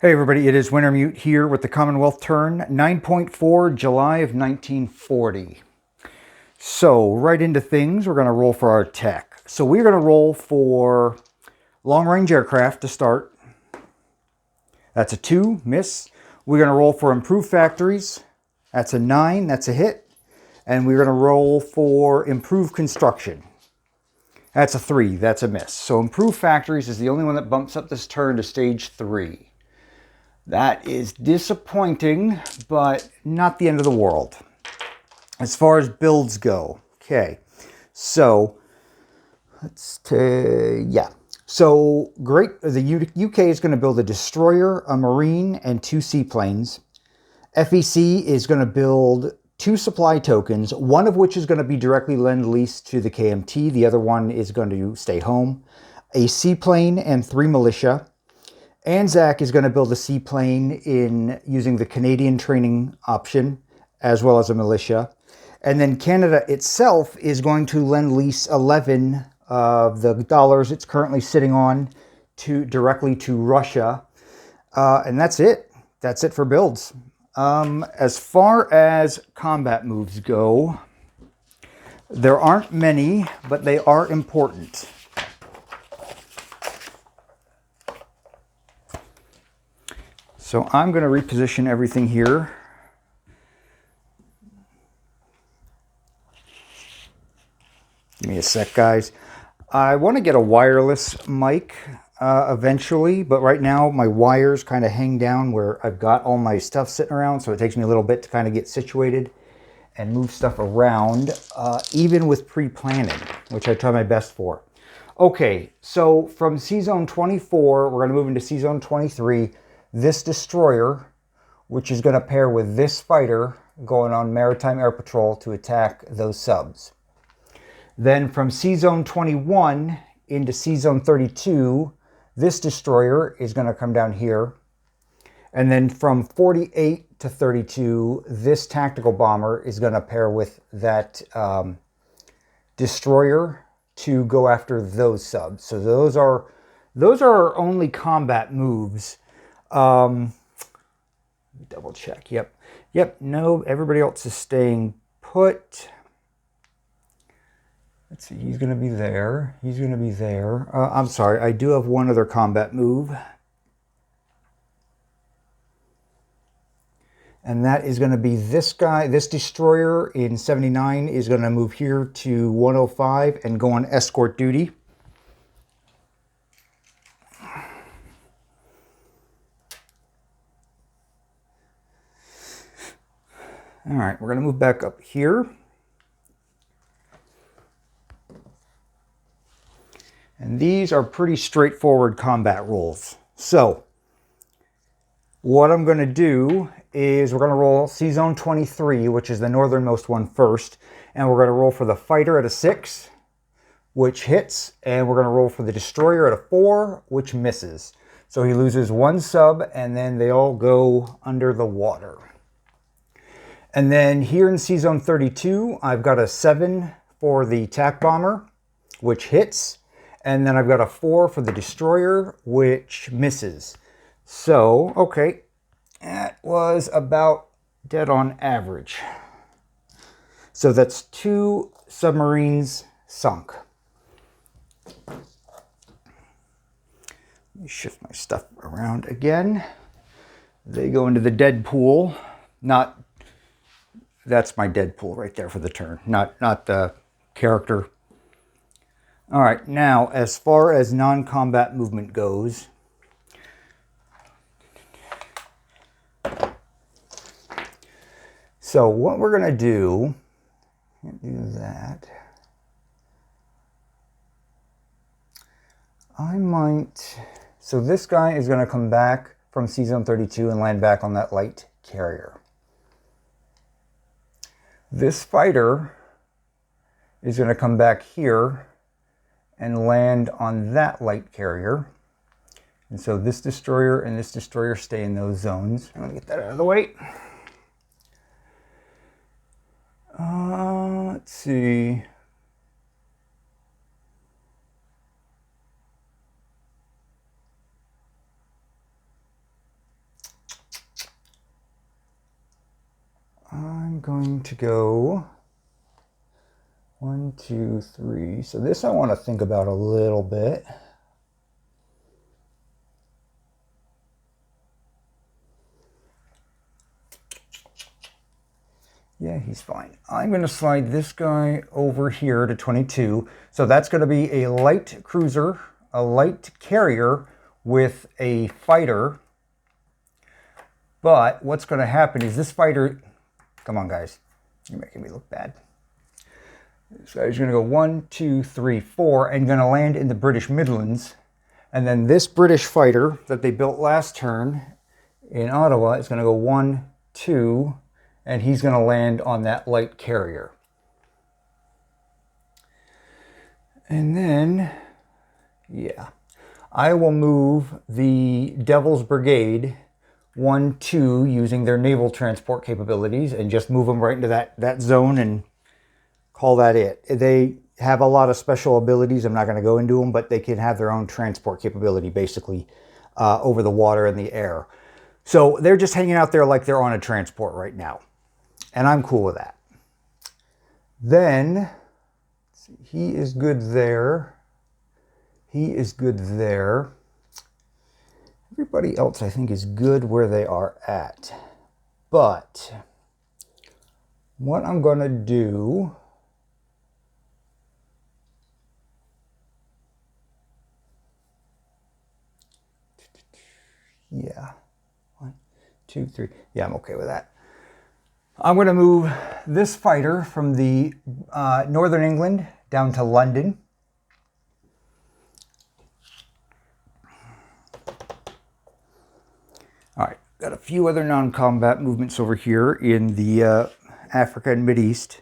Hey everybody, it is Wintermute here with the Commonwealth turn, 9.4 July of 1940. So right into things, we're going to roll for our tech. So we're going to roll for long-range aircraft to start. That's a 2, miss. We're going to roll for improved factories. That's a 9, that's a hit. And we're going to roll for improved construction. That's a 3, that's a miss. So improved factories is the only one that bumps up this turn to stage 3. That is disappointing, but not the end of the world. As far as builds go, okay, so So great, the UK is going to build a destroyer, a marine, and 2 seaplanes. FEC is going to build 2 supply tokens, one of which is going to be directly lend-leased to the KMT. The other one is going to stay home. A seaplane and 3 militia. ANZAC is going to build a seaplane in using the Canadian training option, as well as a militia. And then Canada itself is going to lend lease 11 of the dollars it's currently sitting on directly to Russia. And that's it. That's it for builds. As far as combat moves go, there aren't many, but they are important. So I'm going to reposition everything here. Give me a sec, guys. I want to get a wireless mic eventually, but right now my wires kind of hang down where I've got all my stuff sitting around, so it takes me a little bit to kind of get situated and move stuff around, even with pre-planning, which I try my best for. Okay, so from C-Zone 24, we're going to move into C-Zone 23. This destroyer, which is going to pair with this fighter going on maritime air patrol to attack those subs. Then from C-Zone 21 into C-Zone 32, this destroyer is going to come down here. And then from 48 to 32, this tactical bomber is going to pair with that destroyer to go after those subs. So those are our only combat moves. Double check. Yep. No, everybody else is staying put. Let's see. He's going to be there. He's going to be there. I'm sorry. I do have one other combat move. And that is going to be this guy. This destroyer in 79 is going to move here to 105 and go on escort duty. All right, we're going to move back up here. And these are pretty straightforward combat rules. So what I'm going to do is we're going to roll C-Zone 23, which is the northernmost one first. And we're going to roll for the fighter at a 6, which hits. And we're going to roll for the destroyer at a 4, which misses. So he loses 1 sub, and then they all go under the water. And then here in C-Zone 32, I've got a 7 for the TAC bomber, which hits. And then I've got a 4 for the destroyer, which misses. So, okay, that was about dead on average. So that's 2 submarines sunk. Let me shift my stuff around again. They go into the dead pool. That's my dead pool right there for the turn, not the character. All right, now as far as non-combat movement goes, so what we're going to do, can't do that. So this guy is going to come back from C-Zone 32 and land back on that light carrier. This fighter is going to come back here and land on that light carrier. And so this destroyer and this destroyer stay in those zones. I'm going to get that out of the way. Let's see. I'm going to go 1, 2, 3. So this I want to think about a little bit. Yeah, he's fine. I'm going to slide this guy over here to 22. So that's going to be a light cruiser, a light carrier with a fighter. But what's going to happen is this fighter... Come on, guys. You're making me look bad. This guy's going to go 1, 2, 3, 4, and going to land in the British Midlands. And then this British fighter that they built last turn in Ottawa is going to go 1, 2... and he's going to land on that light carrier. And then, yeah, I will move the Devil's Brigade 1, 2 using their naval transport capabilities and just move them right into that zone and call that it. They have a lot of special abilities. I'm not going to go into them, but they can have their own transport capability basically over the water and the air. So they're just hanging out there like they're on a transport right now. And I'm cool with that. Then, he is good there. He is good there. Everybody else, I think, is good where they are at. But, what I'm going to do... Yeah. 1, 2, 3. Yeah, I'm okay with that. I'm going to move this fighter from the Northern England down to London. All right, got a few other non-combat movements over here in the Africa and Mideast.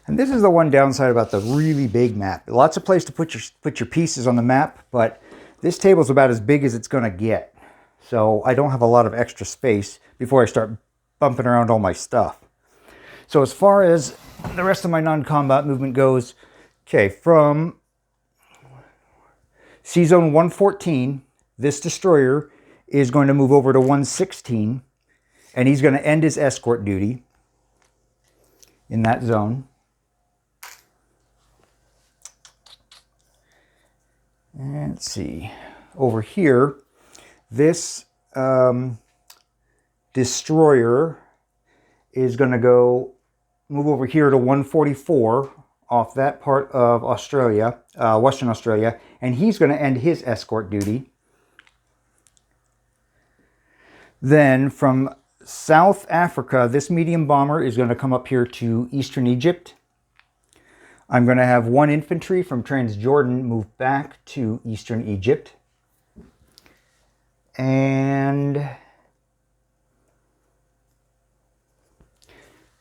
And this is the one downside about the really big map. Lots of place to put your pieces on the map, but this table's about as big as it's going to get. So I don't have a lot of extra space before I start bumping around all my stuff. So as far as the rest of my non-combat movement goes, okay, from C-Zone 114, this destroyer is going to move over to 116, and he's going to end his escort duty in that zone. And let's see, over here, this destroyer is going to move over here to 144 off that part of Australia, Western Australia, and he's going to end his escort duty. Then from South Africa, this medium bomber is going to come up here to Eastern Egypt. I'm going to have 1 infantry from Transjordan move back to Eastern Egypt. And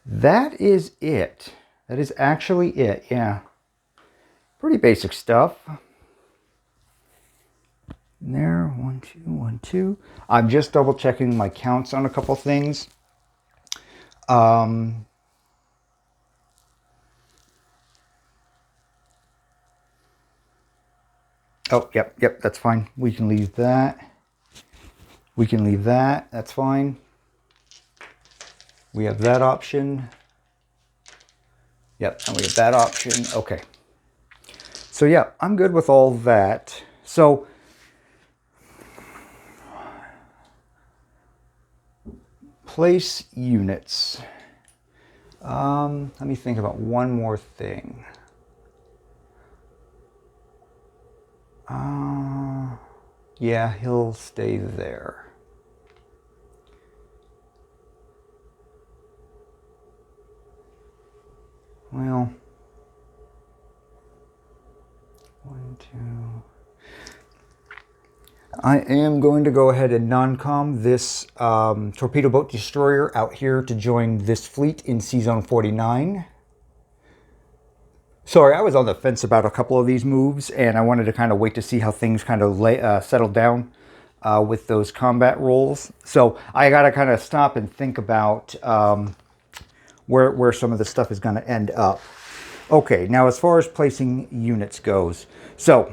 that is it. That is actually it, yeah. Pretty basic stuff. And there, 1, 2, 1, 2. I'm just double checking my counts on a couple things. Oh, yep, that's fine. We can leave that. We can leave that, that's fine. We have that option. Yep, and we have that option, okay. So yeah, I'm good with all that. So, place units. Let me think about one more thing. Yeah, he'll stay there. Well, 1, 2. I am going to go ahead and non-com this torpedo boat destroyer out here to join this fleet in C-Zone 49. Sorry, I was on the fence about a couple of these moves, and I wanted to kind of wait to see how things kind of settled down with those combat roles. So I got to kind of stop and think about where some of the stuff is going to end up. Okay, now as far as placing units goes, so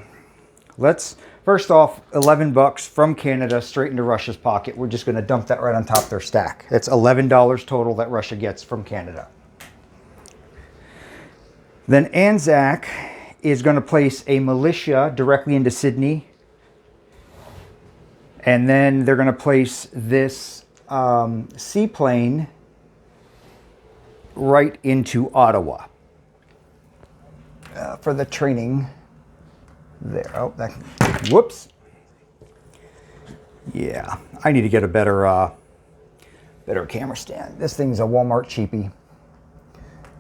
let's first off, 11 bucks from Canada straight into Russia's pocket. We're just going to dump that right on top of their stack. That's $11 total that Russia gets from Canada. Then Anzac is going to place a militia directly into Sydney. And then they're going to place this seaplane right into Ottawa for the training there. Oh, that, whoops. Yeah, I need to get a better camera stand. This thing's a Walmart cheapie.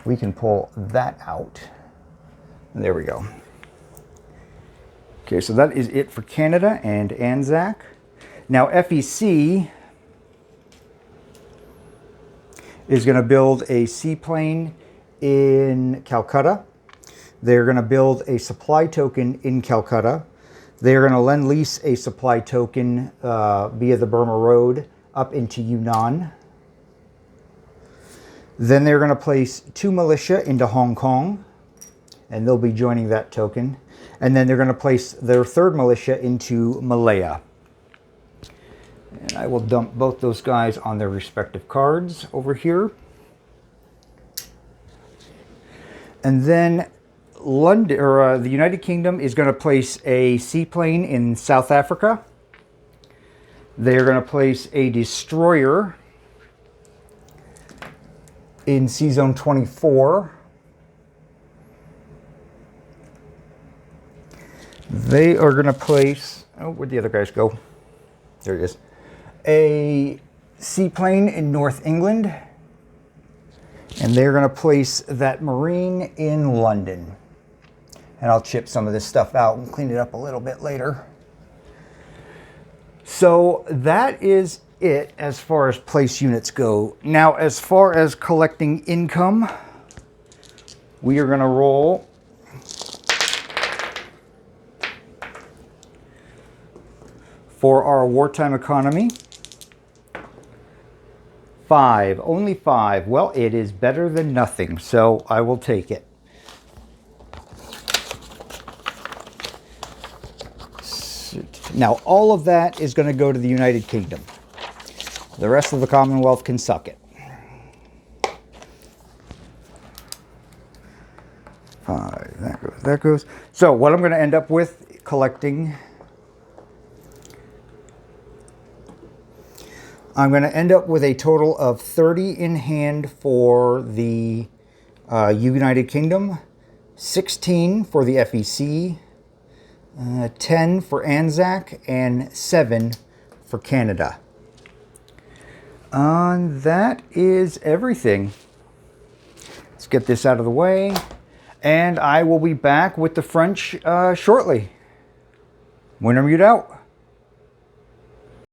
We can pull that out. There we go. Okay, so that is it for Canada and Anzac. Now FEC is going to build a seaplane in Calcutta. They're going to build a supply token in Calcutta. They're going to lend lease a supply token via the Burma Road up into Yunnan. Then they're going to place 2 militia into Hong Kong, and they'll be joining that token. And then they're going to place their 3rd militia into Malaya. And I will dump both those guys on their respective cards over here. And then London, or the United Kingdom is going to place a seaplane in South Africa. They're going to place a destroyer in Sea Zone 24. They are going to place, oh, where'd the other guys go? There he is. A seaplane in North England. And they're going to place that Marine in London. And I'll chip some of this stuff out and clean it up a little bit later. So that is it as far as place units go. Now, as far as collecting income, we are going to roll for our wartime economy. 5, only 5. Well, it is better than nothing, so I will take it. Now, all of that is going to go to the United Kingdom. The rest of the Commonwealth can suck it. 5, that goes. So what I'm going to end up with collecting, I'm going to end up with a total of 30 in hand for the United Kingdom, 16 for the FEC, 10 for Anzac, and 7 for Canada. That is everything. Let's get this out of the way, and I will be back with the French shortly. Winter mute out.